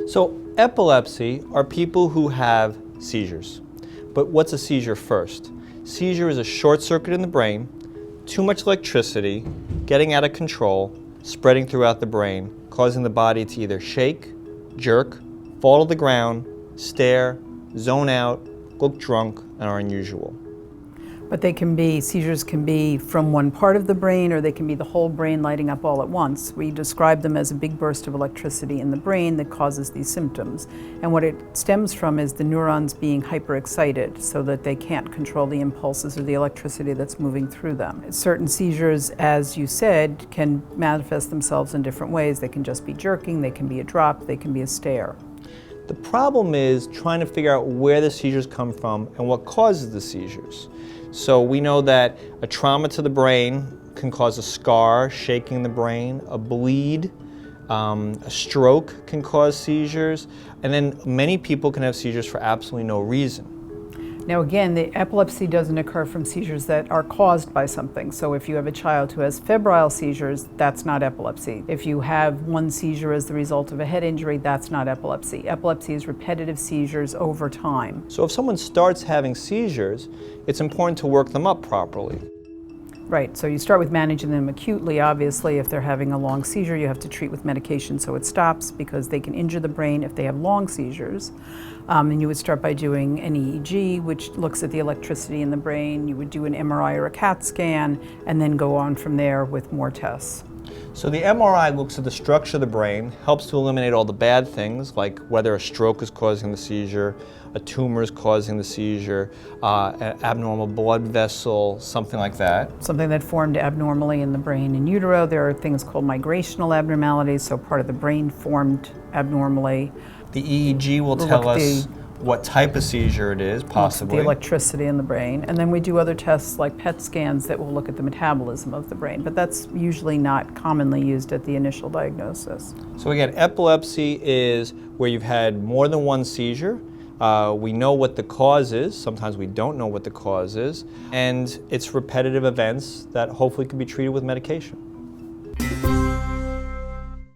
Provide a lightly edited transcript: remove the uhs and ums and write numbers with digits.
So epilepsy are people who have seizures. But what's a seizure first? Seizure is a short circuit in the brain, too much electricity, getting out of control, spreading throughout the brain, causing the body to either shake, jerk, fall to the ground, stare, zone out, look drunk, and are unusual. But seizures can be from one part of the brain, or they can be the whole brain lighting up all at once. We describe them as a big burst of electricity in the brain that causes these symptoms. And what it stems from is the neurons being hyperexcited so that they can't control the impulses or the electricity that's moving through them. Certain seizures, as you said, can manifest themselves in different ways. They can just be jerking, they can be a drop, they can be a stare. The problem is trying to figure out where the seizures come from and what causes the seizures. So we know that a trauma to the brain can cause a scar, shaking the brain, a bleed, a stroke can cause seizures, and then many people can have seizures for absolutely no reason. Now again, the epilepsy doesn't occur from seizures that are caused by something. So if you have a child who has febrile seizures, that's not epilepsy. If you have one seizure as the result of a head injury, that's not epilepsy. Epilepsy is repetitive seizures over time. So if someone starts having seizures, it's important to work them up properly. Right, so you start with managing them acutely. Obviously, if they're having a long seizure, you have to treat with medication so it stops, because they can injure the brain if they have long seizures. And you would start by doing an EEG, which looks at the electricity in the brain. You would do an MRI or a CAT scan, and then go on from there with more tests. So the MRI looks at the structure of the brain, helps to eliminate all the bad things, like whether a stroke is causing the seizure, a tumor is causing the seizure, an abnormal blood vessel, something like that. Something that formed abnormally in the brain in utero. There are things called migrational abnormalities, so part of the brain formed abnormally. The EEG will tell us what type of seizure it is, possibly. The electricity in the brain. And then we do other tests like PET scans that will look at the metabolism of the brain, but that's usually not commonly used at the initial diagnosis. So again, epilepsy is where you've had more than one seizure. We know what the cause is, sometimes we don't know what the cause is, and it's repetitive events that hopefully can be treated with medication.